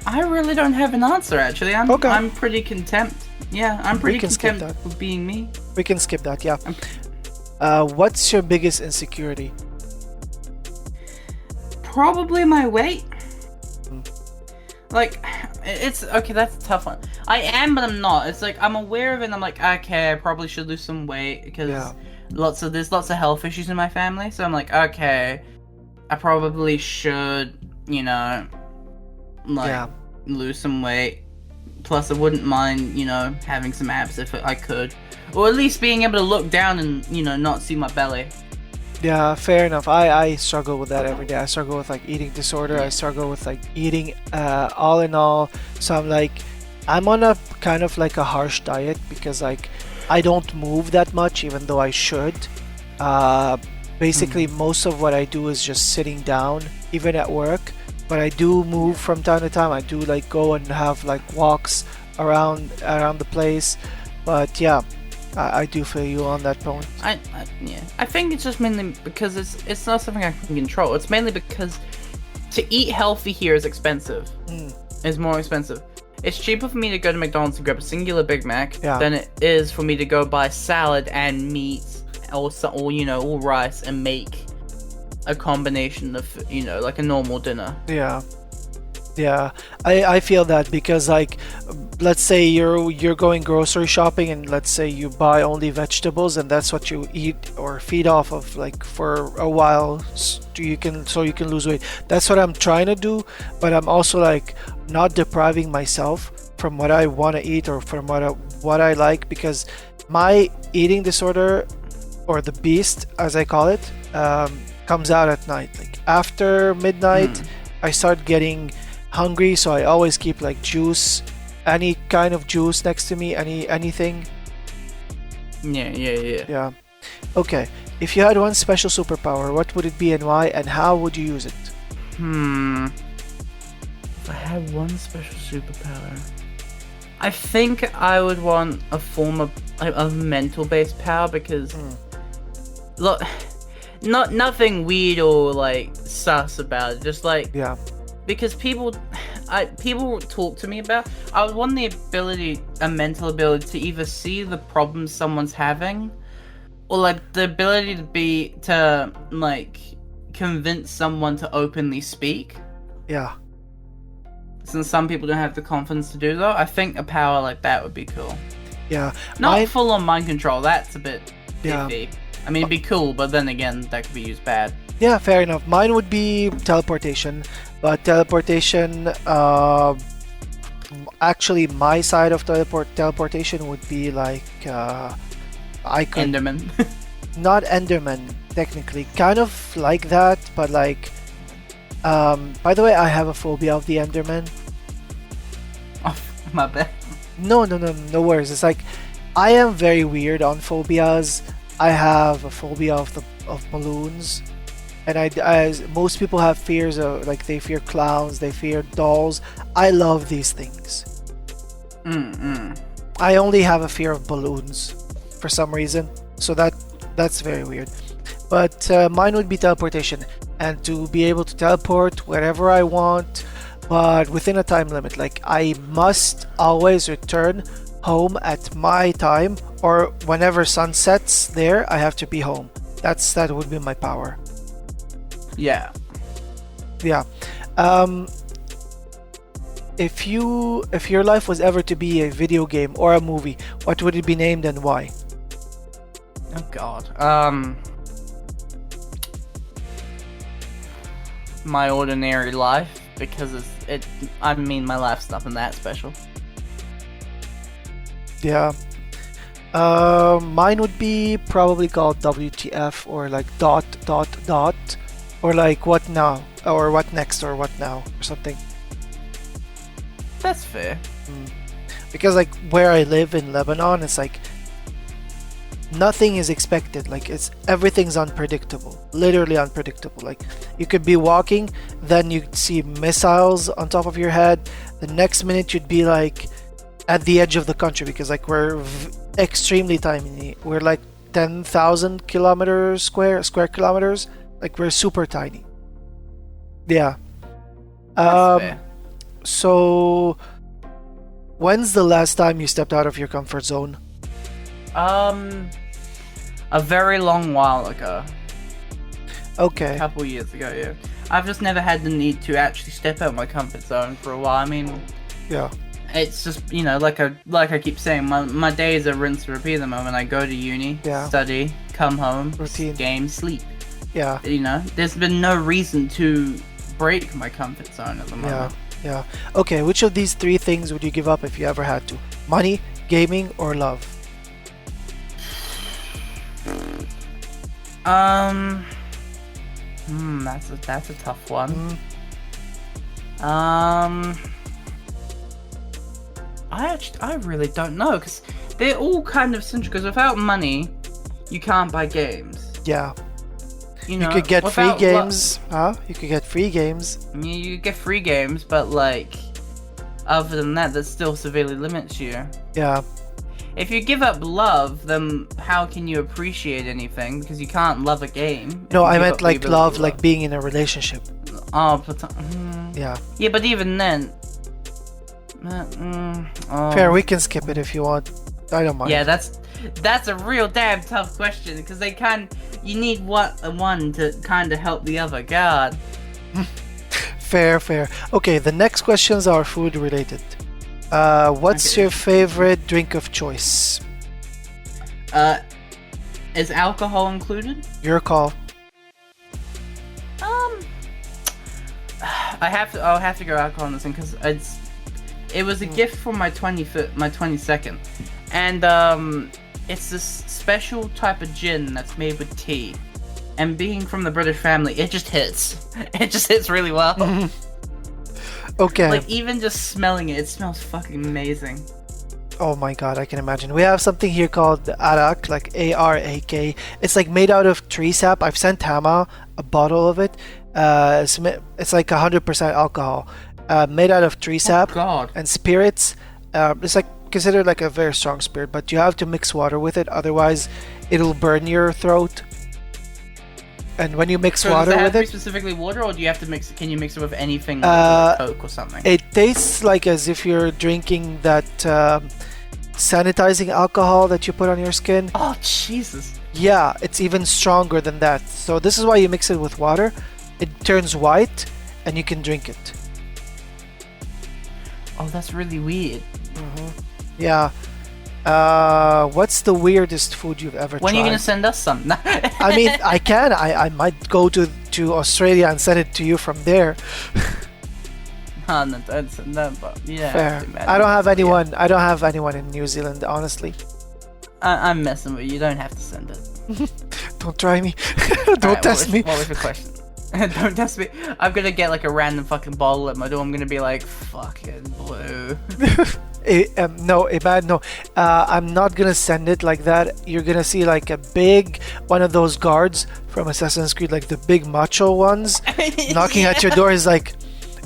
I really don't have an answer actually. I'm pretty content. Yeah, I'm pretty content with being me. We can skip that, yeah. What's your biggest insecurity? Probably my weight. Like, it's okay. That's a tough one. I am, but I'm not. It's like I'm aware of it. And I'm like, okay, I probably should lose some weight because there's lots of health issues in my family. So I'm like, okay, I probably should, lose some weight. Plus, I wouldn't mind, having some abs if I could, or at least being able to look down and not see my belly. Yeah, fair enough. I struggle with that every day. I struggle with like eating disorder. I struggle with like eating all in all. So I'm on a kind of like a harsh diet because like I don't move that much even though I should. Basically most of what I do is just sitting down even at work, but I do move from time to time. I do like go and have like walks around the place. But yeah, I do feel you on that point. I think it's just mainly because it's not something I can control. It's mainly because to eat healthy here is expensive. It's more expensive. It's cheaper for me to go to McDonald's and grab a singular Big Mac than it is for me to go buy salad and meat or rice and make a combination of like a normal dinner. Yeah, I feel that because like let's say you're going grocery shopping and let's say you buy only vegetables and that's what you eat or feed off of like for a while so you can lose weight. That's what I'm trying to do, but I'm also like not depriving myself from what I want to eat or from what I like, because my eating disorder, or the beast as I call it, comes out at night. Like after midnight I start getting hungry, so I always keep like juice, any kind of juice next to me, anything. Yeah. Okay, if you had one special superpower, what would it be and why, and how would you use it? If I had one special superpower, I think I would want a form of mental based power, because look, nothing weird or like sus about it, just like because people talk to me about, I would want a mental ability to either see the problems someone's having Or like the ability to like convince someone to openly speak. Yeah. Since some people don't have the confidence to do that, I think a power like that would be cool. Yeah. Not full on mind control, that's a bit Yeah. iffy. I mean, it'd be cool, but then again, that could be used bad. Yeah, fair enough. Mine would be teleportation, but teleportation, actually, my side of teleportation would be like, I could Enderman. not Enderman technically, kind of like that, but like, by the way, I have a phobia of the Enderman. Oh, my bad. No worries. It's like, I am very weird on phobias. I have a phobia of balloons. And as most people have fears of, like, they fear clowns, they fear dolls. I love these things. I only have a fear of balloons for some reason, so that's very weird. But mine would be teleportation, and to be able to teleport wherever I want, but within a time limit. Like, I must always return home at my time, or whenever sun sets there, I have to be home. That would be my power. Yeah. Yeah. If your life was ever to be a video game or a movie, what would it be named and why? Oh god. My ordinary life, because I mean, my life's nothing that special. Yeah. Mine would be probably called WTF, or like ... or like what now, or what next, or what now, or something. That's fair. Because like where I live in Lebanon, it's like nothing is expected. Like everything's unpredictable, literally unpredictable. Like you could be walking, then you'd see missiles on top of your head. The next minute you'd be like at the edge of the country, because like we're extremely tiny. We're like 10,000 kilometers square kilometers. Like we're super tiny. Yeah. That's fair. So when's the last time you stepped out of your comfort zone? A very long while ago. Okay. A couple years ago, yeah. I've just never had the need to actually step out of my comfort zone for a while. I mean, Yeah. it's just, you know, like I keep saying, my days are rinse and repeat at the moment. I go to uni, Yeah. study, come home, Routine. game, sleep. Yeah. You know, there's been no reason to break my comfort zone at the moment. Yeah. Okay, which of these three things would you give up if you ever had to? Money, gaming, or love? That's a tough one. I really don't know, because they're all kind of central. Because without money, you can't buy games. Yeah. You know, You could get free without games. You could get free games. you get free games, but like, other than that, that still severely limits you. Yeah. If you give up love, then how can you appreciate anything? Because you can't love a game. No, if you I give meant up like the ability love, to like being in a relationship. Oh, but Yeah. yeah, but even then. Fair, we can skip it if you want. I don't mind. Yeah, that's a real damn tough question, because you need one to kind of help the other. God. Fair. Okay, the next questions are food related. What's Okay. your favorite drink of choice? Is alcohol included? Your call. I'll have to go alcohol on this thing, because it was a gift for my 22nd, and it's this special type of gin that's made with tea, and being from the British family, it just hits. It just hits really well. Okay. Like, even just smelling it smells fucking amazing. Oh my god, I can imagine. We have something here called arak, like ARAK. It's like made out of tree sap. I've sent Hama a bottle of it. It's like 100% alcohol. Made out of tree sap God. and spirits. It's like considered like a very strong spirit, but you have to mix water with it, otherwise it'll burn your throat. And when you mix So water does it have with to be it, specifically water, or do you have to mix? Can you mix it with anything, like Coke or something? it tastes like as if you're drinking that sanitizing alcohol that you put on your skin. Oh Jesus! Yeah, it's even stronger than that. So this is why you mix it with water. It turns white, and you can drink it. Oh, that's really weird. Yeah. What's the weirdest food you've ever When tried? are you gonna send us some? I mean, I can. I might go to Australia and send it to you from there. Oh, no, don't send them, but yeah. Fair. too bad. I don't have Yeah. anyone. I don't have anyone in New Zealand, honestly. I'm messing with you. You don't have to send it. Don't try me. Don't Alright, test me. What was your question? Don't test me. I'm gonna get like a random fucking bottle at my door. I'm gonna be like, fucking blue. No, Imad, no. I'm not gonna send it like that. You're gonna see like a big one of those guards from Assassin's Creed, like the big macho ones, knocking at your door. Is like,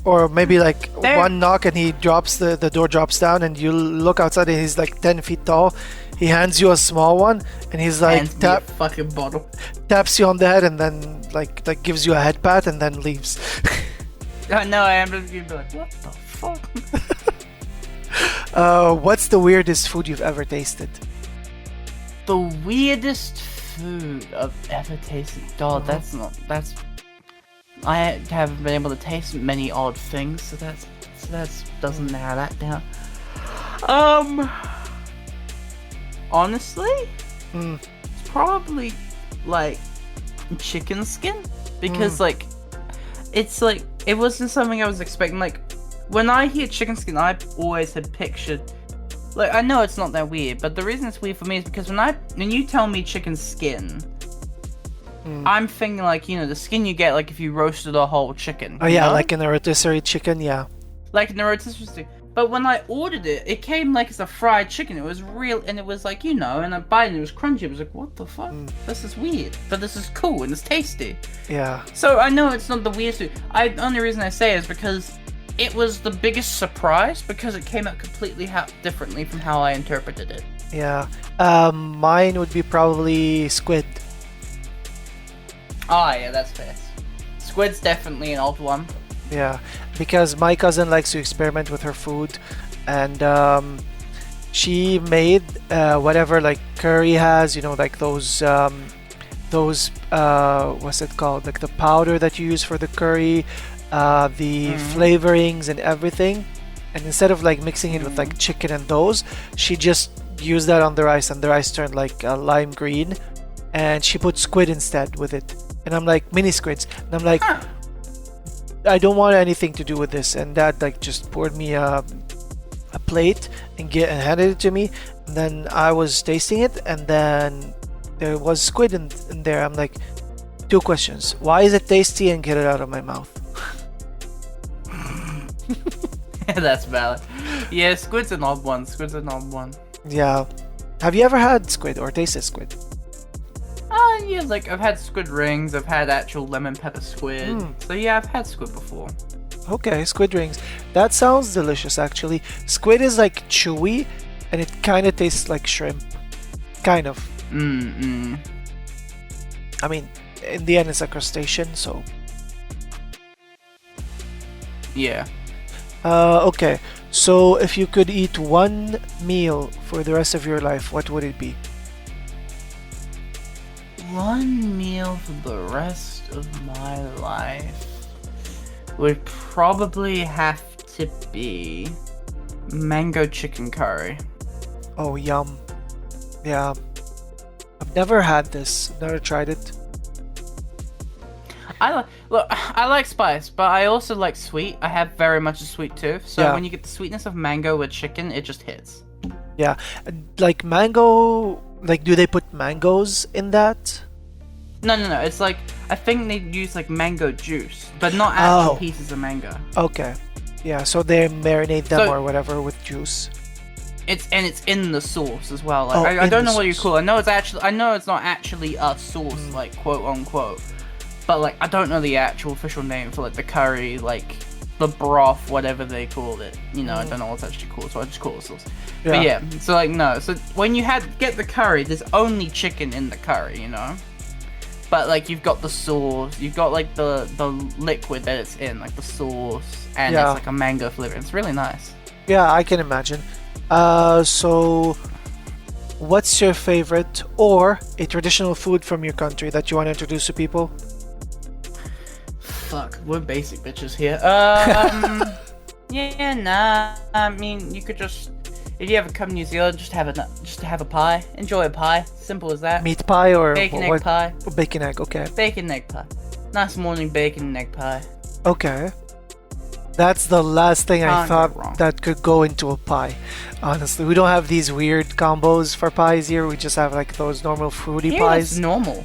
or maybe like There. one knock and he drops the door drops down, and you look outside and he's like 10 feet tall. He hands you a small one, and he's like Hands me a fucking bottle. taps you on the head, and then like gives you a head pat, and then leaves. No, I am just gonna be like, what the fuck? What's the weirdest food you've ever tasted? The weirdest food I've ever tasted. God, that's I haven't been able to taste many odd things, so that's doesn't narrow that down. Honestly, it's probably like chicken skin, because like it's like it wasn't something I was expecting. Like when I hear chicken skin, I always had pictured, like, I know it's not that weird, but the reason it's weird for me is because when you tell me chicken skin, I'm thinking like, you know, the skin you get like if you roasted a whole chicken. Oh you yeah, know? like in a rotisserie chicken, yeah. Like in a rotisserie chicken. But when I ordered it, it came like as a fried chicken. It was real, and it was like, you know, and I bite it, and it was crunchy. I was like, what the fuck? This is weird, but this is cool and it's tasty. Yeah. So I know it's not the weirdest food. The only reason I say is because it was the biggest surprise, because it came out completely differently from how I interpreted it. Yeah. Mine would be probably squid. Ah, yeah, that's fair. Squid's definitely an odd one. Yeah, because my cousin likes to experiment with her food, and she made whatever like curry has, you know, like those what's it called, like the powder that you use for the curry, the flavorings and everything. And instead of like mixing it with like chicken and those, she just used that on the rice, and the rice turned like lime green, and she put squid instead with it. And I'm like, mini squids, and I'm like, I don't want anything to do with this. And Dad like just poured me a plate and handed it to me, and then I was tasting it, and then there was squid in there. I'm like, two questions: why is it tasty, and get it out of my mouth. That's valid. Yeah, squid's an odd one. Squid's an odd one. Yeah. Have you ever had squid or tasted squid? Yeah, like I've had squid rings, I've had actual lemon pepper squid. So yeah, I've had squid before. Okay, squid rings. That sounds delicious actually. Squid is like chewy, and it kind of tastes like shrimp. Kind of. I mean, in the end it's a crustacean, so... Yeah. Okay, so if you could eat one meal for the rest of your life, what would it be? One meal for the rest of my life would probably have to be mango chicken curry. Oh, yum. Yeah. I've never had this. Never tried it. I like spice, but I also like sweet. I have very much a sweet tooth, so Yeah. when you get the sweetness of mango with chicken, it just hits. Yeah. Like mango... Like, do they put mangoes in that? No. It's like, I think they use like mango juice, but not actual Oh. pieces of mango. Okay. Yeah, so they marinate them So- or whatever with juice. It's in the sauce as well. Like, Oh, I in don't the know what you sauce. call it. I know it's not actually a sauce, like quote unquote. But like, I don't know the actual official name for like the curry, like the broth, whatever they call it. You know, I don't know what's actually called, so I just call it sauce. But yeah, so like no. So when you get the curry, there's only chicken in the curry, you know. But like you've got the sauce, you've got like the liquid that it's in, like the sauce, and Yeah. it's like a mango flavor. It's really nice. Yeah, I can imagine. So what's your favorite or a traditional food from your country that you want to introduce to people? Fuck, we're basic bitches here. Yeah, nah. I mean, you could just, if you ever come to New Zealand, just have a pie. Enjoy a pie. Simple as that. Meat pie or Bacon egg what? pie. Bacon egg, okay. Bacon egg pie. Nice morning bacon and egg pie. Okay. That's the last thing I Can't go wrong. thought that could go into a pie. Honestly, we don't have these weird combos for pies here. We just have like those normal fruity Here pies. that's normal.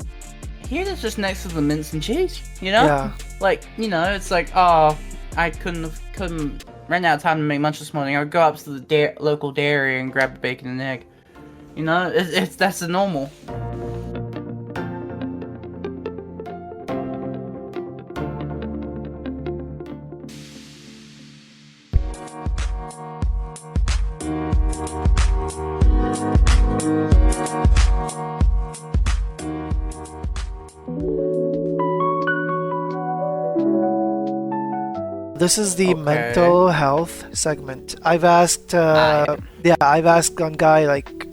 Here that's just next to the mince and cheese. You know? Yeah. Like, you know, it's like, oh, I couldn't ran out of time to make lunch this morning. I would go up to the local dairy and grab a bacon and egg. You know, that's the normal. This is the Okay. mental health segment. I've asked, Aye. I've asked one guy like,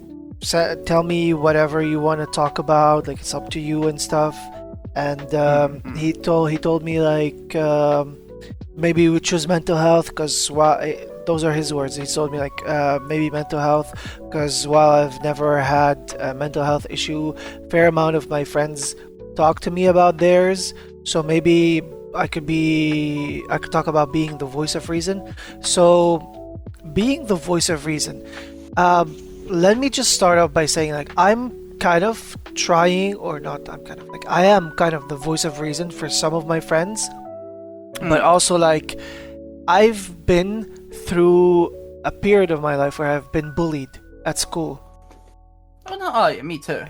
tell me whatever you want to talk about. Like it's up to you and stuff. And he told me like maybe we choose mental health because those are his words. He told me like maybe mental health because while I've never had a mental health issue, fair amount of my friends talk to me about theirs. So maybe I could talk about being the voice of reason. So being the voice of reason, let me just start off by saying like I'm kind of trying, or not, I'm kind of like I am kind of the voice of reason for some of my friends, but also like I've been through a period of my life where I've been bullied at school. Oh no, oh yeah, me too.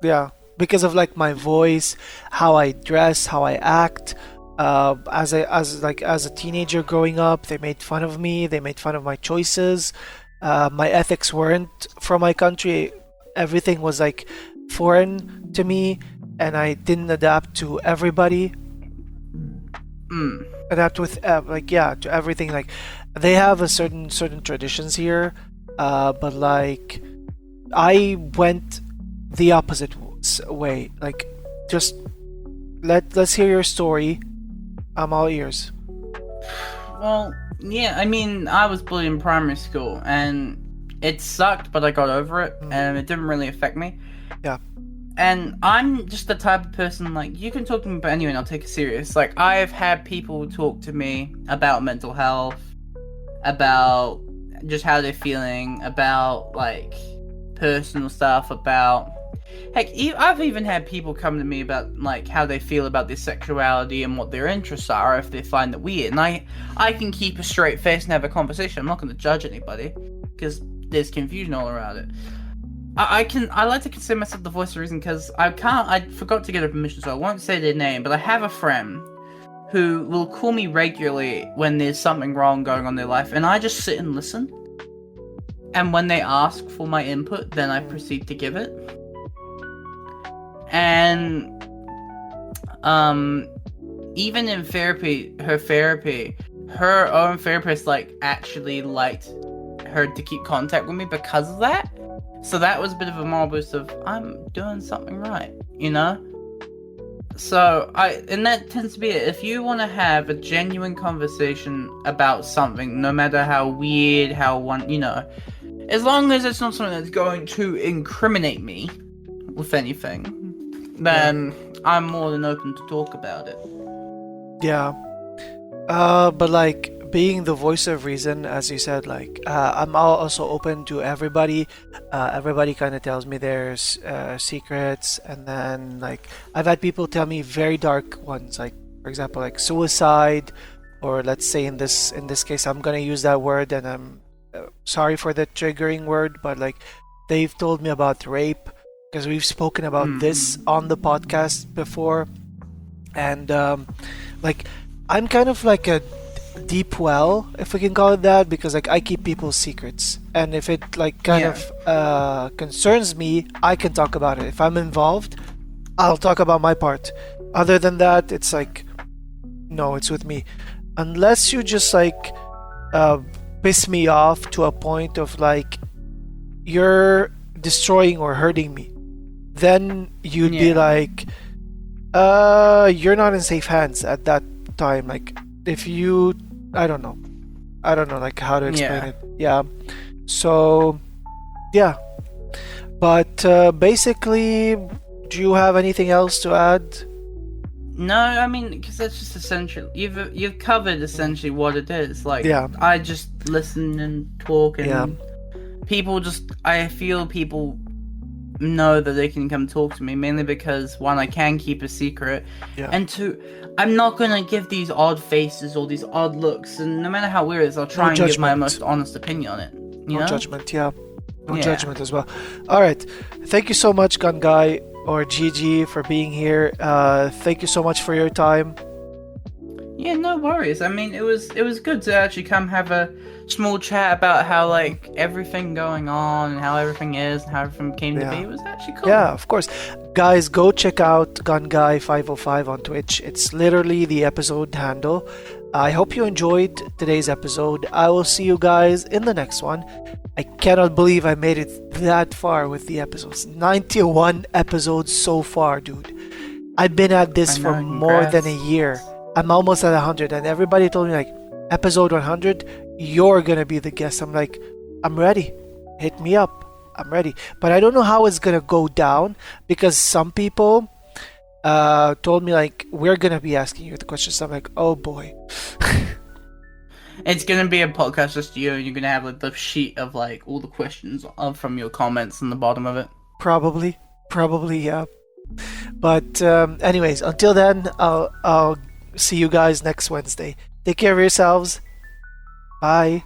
Yeah, because of like my voice, how I dress, how I act. As a teenager growing up, they made fun of me. They made fun of my choices. My ethics weren't from my country. Everything was like foreign to me, and I didn't adapt to everybody. Adapt with to everything. Like they have a certain traditions here, but like I went the opposite way. Like just let's hear your story. I'm all ears. Well, yeah, I mean, I was bullied in primary school, and it sucked, but I got over it, and it didn't really affect me. Yeah. And I'm just the type of person, like, you can talk to me about anyone, I'll take it serious. Like, I've had people talk to me about mental health, about just how they're feeling, about, like, personal stuff, about... Heck, I've even had people come to me about, like, how they feel about their sexuality and what their interests are, if they find it weird. And I can keep a straight face and have a conversation. I'm not going to judge anybody, because there's confusion all around it. I like to consider myself the voice of reason, because I forgot to get a permission, so I won't say their name, but I have a friend who will call me regularly when there's something wrong going on in their life, and I just sit and listen. And when they ask for my input, then I proceed to give it. And even in therapy, her own therapist like actually liked her to keep contact with me because of that. So that was a bit of a moral boost of I'm doing something right, you know? So and that tends to be it. If you want to have a genuine conversation about something, no matter how weird, as long as it's not something that's going to incriminate me with anything, then I'm more than open to talk about it. Yeah. But like being the voice of reason, as you said, like I'm also open to everybody. Everybody kind of tells me their secrets, and then like I've had people tell me very dark ones, like for example, like suicide, or let's say in this case, I'm gonna use that word, and I'm sorry for the triggering word, but like they've told me about rape, because we've spoken about this on the podcast before, and like I'm kind of like a deep well, if we can call it that, because like I keep people's secrets, and if it like kind of concerns me, I can talk about it. If I'm involved, I'll talk about my part. Other than that, it's like no, it's with me. Unless you just like piss me off to a point of like you're destroying or hurting me, then you'd be Yeah. like, you're not in safe hands at that time. Like, if you, I don't know, like how to explain Yeah. it. Yeah. So, yeah. But basically, do you have anything else to add? No, I mean, because that's just essential. You've covered essentially what it is. Like, Yeah. I just listen and talk, and Yeah. people just. I feel people know that they can come talk to me, mainly because one, I can keep a secret, Yeah. and two, I'm not gonna give these odd faces or these odd looks, and no matter how weird it is, I'll try and give my judgment. most honest opinion on it. You No know? judgment. Yeah. No Yeah. judgment as well. All right. Thank you so much, Gun Guy or Gigi, for being here. Thank you so much for your time. Yeah, no worries. I mean, it was good to actually come have a small chat about how like everything going on and how everything is and how everything came to be. It was actually cool. Yeah, of course. Guys, go check out gunguy505 on Twitch. It's literally the episode handle. I hope you enjoyed today's episode. I will see you guys in the next one. I cannot believe I made it that far with the episodes. 91 episodes so far, dude. I've been at this for more than a year. I'm almost at 100, and everybody told me, like, episode 100, you're gonna be the guest. I'm like, I'm ready. Hit me up. I'm ready. But I don't know how it's gonna go down, because some people told me, like, we're gonna be asking you the questions. I'm like, oh boy. It's gonna be a podcast just you, and you're gonna have like the sheet of like all the questions from your comments in the bottom of it. Probably, yeah. But anyways, until then, I'll see you guys next Wednesday. Take care of yourselves. Bye.